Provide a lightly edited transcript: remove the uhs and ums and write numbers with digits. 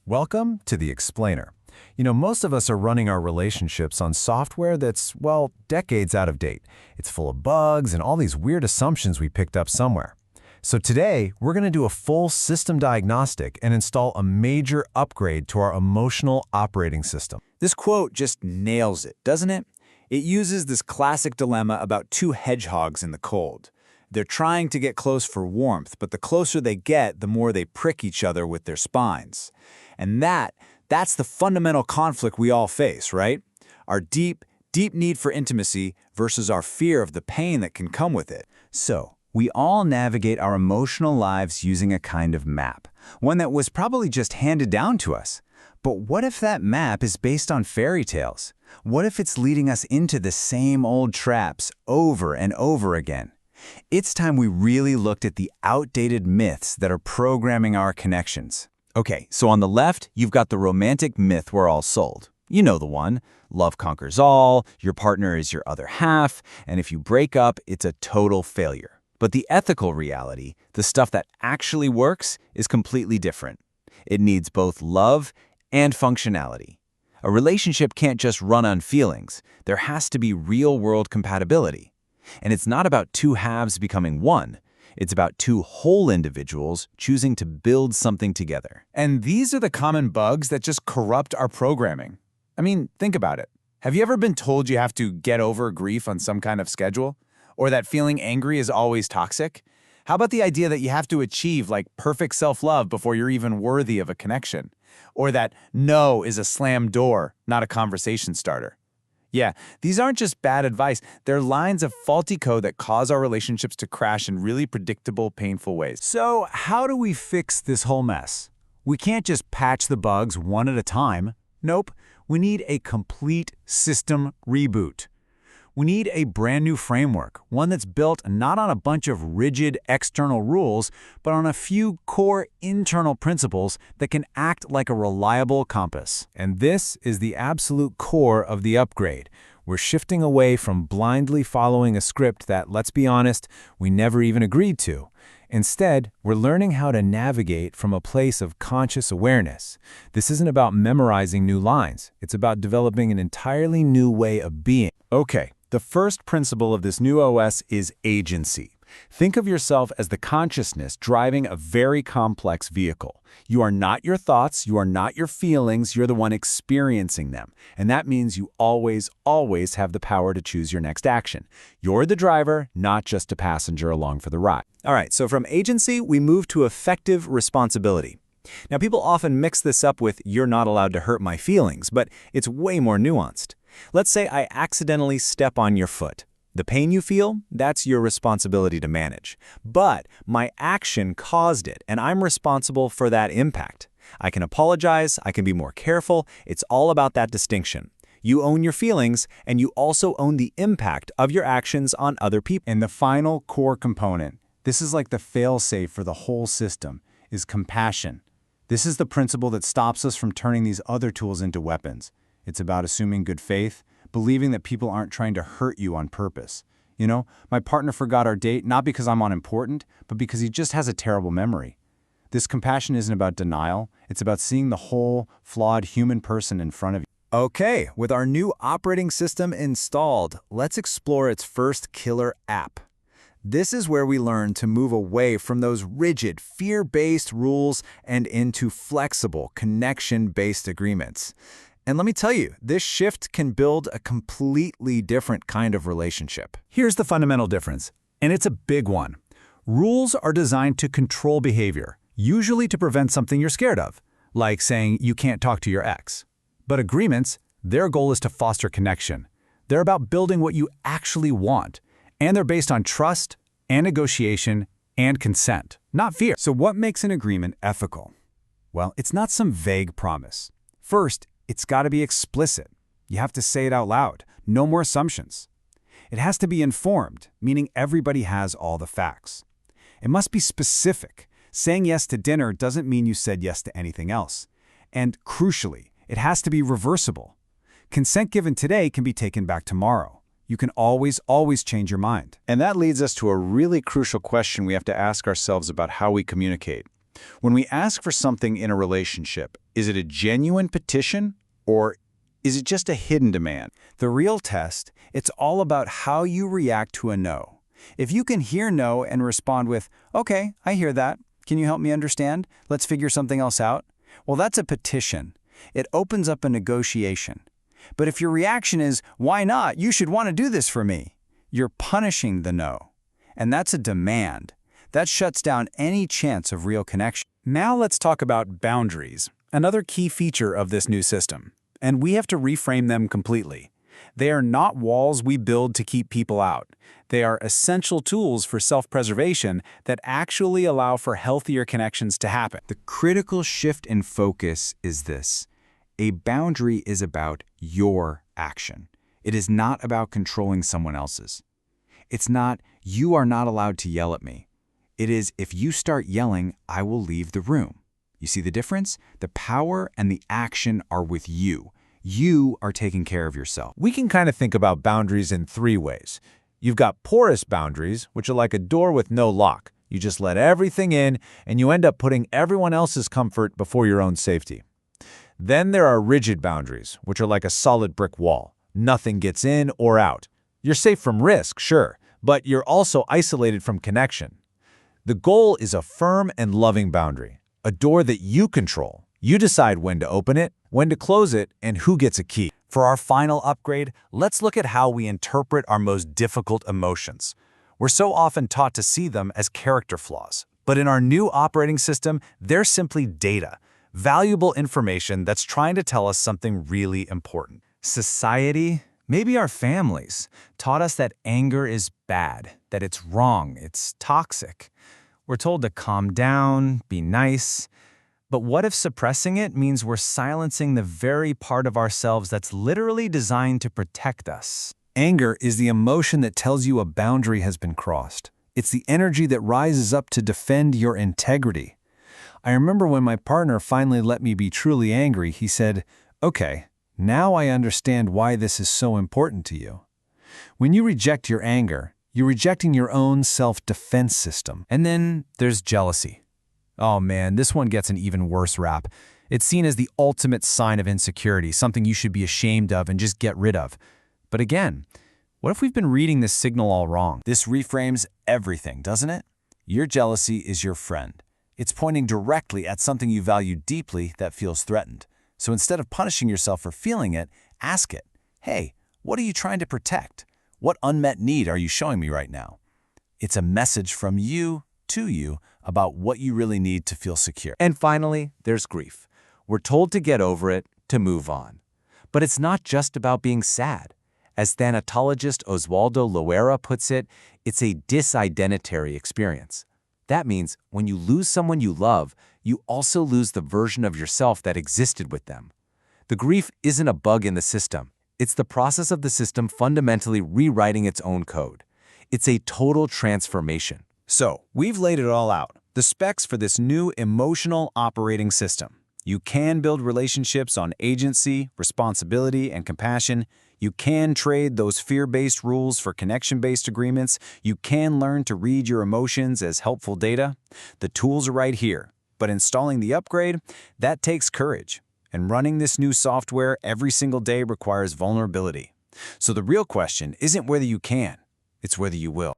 Welcome to The Explainer. Most of us are running our relationships on software that's, well, decades out of date. It's full of bugs and all these weird assumptions we picked up somewhere. So today, we're going to do a full system diagnostic and install a major upgrade to our emotional operating system. This quote just nails it, doesn't it? It uses this classic dilemma about two hedgehogs in the cold. They're trying to get close for warmth, but the closer they get, the more they prick each other with their spines. And that's the fundamental conflict we all face, right? Our deep need for intimacy versus our fear of the pain that can come with it. So, we all navigate our emotional lives using a kind of map, one that was probably just handed down to us. But what if that map is based on fairy tales? What if it's leading us into the same old traps over and over again? It's time we really looked at the outdated myths that are programming our connections. Okay, so on the left, you've got the romantic myth we're all sold. You know the one. Love conquers all, your partner is your other half, and if you break up, it's a total failure. But the ethical reality, the stuff that actually works, is completely different. It needs both love and functionality. A relationship can't just run on feelings. There has to be real-world compatibility. And it's not about two halves becoming one. It's about two whole individuals choosing to build something together. And these are the common bugs that just corrupt our programming. I mean, think about it. Have you ever been told you have to get over grief on some kind of schedule? Or that feeling angry is always toxic? How about the idea that you have to achieve like perfect self-love before you're even worthy of a connection? Or that no is a slam door, not a conversation starter? Yeah, these aren't just bad advice. They're lines of faulty code that cause our relationships to crash in really predictable, painful ways. So how do we fix this whole mess? We can't just patch the bugs one at a time. Nope, we need a complete system reboot. We need a brand new framework, one that's built not on a bunch of rigid external rules, but on a few core internal principles that can act like a reliable compass. And this is the absolute core of the upgrade. We're shifting away from blindly following a script that, let's be honest, we never even agreed to. Instead, we're learning how to navigate from a place of conscious awareness. This isn't about memorizing new lines. It's about developing an entirely new way of being. Okay. The first principle of this new OS is agency. Think of yourself as the consciousness driving a very complex vehicle. You are not your thoughts, you are not your feelings, you're the one experiencing them. And that means you always have the power to choose your next action. You're the driver, not just a passenger along for the ride. All right, so from agency, we move to effective responsibility. Now, people often mix this up with "you're not allowed to hurt my feelings," but it's way more nuanced. Let's say I accidentally step on your foot. The pain you feel, that's your responsibility to manage. But my action caused it, and I'm responsible for that impact. I can apologize, I can be more careful. It's all about that distinction. You own your feelings, and you also own the impact of your actions on other people. And the final core component, this is like the fail-safe for the whole system, is compassion. This is the principle that stops us from turning these other tools into weapons. It's about assuming good faith, believing that people aren't trying to hurt you on purpose. You know, my partner forgot our date not because I'm unimportant, but because he just has a terrible memory. This compassion isn't about denial. It's about seeing the whole, flawed human person in front of you. Okay, with our new operating system installed, let's explore its first killer app. This is where we learn to move away from those rigid, fear-based rules and into flexible, connection-based agreements. And let me tell you, this shift can build a completely different kind of relationship. Here's the fundamental difference, and it's a big one. Rules are designed to control behavior, usually to prevent something you're scared of, like saying you can't talk to your ex. But agreements, their goal is to foster connection. They're about building what you actually want, and they're based on trust and negotiation and consent, not fear. So what makes an agreement ethical? Well, it's not some vague promise. First, it's got to be explicit. You have to say it out loud. No more assumptions. It has to be informed, meaning everybody has all the facts. It must be specific. Saying yes to dinner doesn't mean you said yes to anything else. And crucially, it has to be reversible. Consent given today can be taken back tomorrow. You can always change your mind. And that leads us to a really crucial question we have to ask ourselves about how we communicate. When we ask for something in a relationship, Is it a genuine petition, or is it just a hidden demand? The real test, it's all about how you react to a no. If you can hear no and respond with, "Okay, I hear that. Can you help me understand? Let's figure something else out." Well, that's a petition. It opens up a negotiation. But if your reaction is, "Why not? You should want to do this for me," you're punishing the no. And that's a demand. That shuts down any chance of real connection. Now let's talk about boundaries, another key feature of this new system. And we have to reframe them completely. They are not walls we build to keep people out. They are essential tools for self-preservation that actually allow for healthier connections to happen. The critical shift in focus is this. A boundary is about your action. It is not about controlling someone else's. It's not, "You are not allowed to yell at me." It is, "If you start yelling, I will leave the room." You see the difference? The power and the action are with you. You are taking care of yourself. We can kind of think about boundaries in three ways. You've got porous boundaries, which are like a door with no lock. You just let everything in, and you end up putting everyone else's comfort before your own safety. Then there are rigid boundaries, which are like a solid brick wall. Nothing gets in or out. You're safe from risk, sure, but you're also isolated from connection. The goal is a firm and loving boundary, a door that you control. You decide when to open it, when to close it, and who gets a key. For our final upgrade, let's look at how we interpret our most difficult emotions. We're so often taught to see them as character flaws, but in our new operating system, they're simply data, valuable information that's trying to tell us something really important. Society, maybe our families, taught us that anger is bad, that it's wrong, it's toxic. We're told to calm down, be nice. But what if suppressing it means we're silencing the very part of ourselves that's literally designed to protect us? Anger is the emotion that tells you a boundary has been crossed. It's the energy that rises up to defend your integrity. I remember when my partner finally let me be truly angry, he said, "Okay, now I understand why this is so important to you." When you reject your anger, you're rejecting your own self-defense system. And then there's jealousy. Oh man, this one gets an even worse rap. It's seen as the ultimate sign of insecurity, something you should be ashamed of and just get rid of. But again, what if we've been reading this signal all wrong? This reframes everything, doesn't it? Your jealousy is your friend. It's pointing directly at something you value deeply that feels threatened. So instead of punishing yourself for feeling it, ask it, "Hey, what are you trying to protect? What unmet need are you showing me right now?" It's a message from you to you about what you really need to feel secure. And finally, there's grief. We're told to get over it, to move on. But it's not just about being sad. As thanatologist Oswaldo Loera puts it, it's a disidentitary experience. That means when you lose someone you love, you also lose the version of yourself that existed with them. The grief isn't a bug in the system. It's the process of the system fundamentally rewriting its own code. It's a total transformation. So, we've laid it all out. The specs for this new emotional operating system. You can build relationships on agency, responsibility, and compassion. You can trade those fear-based rules for connection-based agreements. You can learn to read your emotions as helpful data. The tools are right here. But installing the upgrade, that takes courage. And running this new software every single day requires vulnerability. So the real question isn't whether you can, it's whether you will.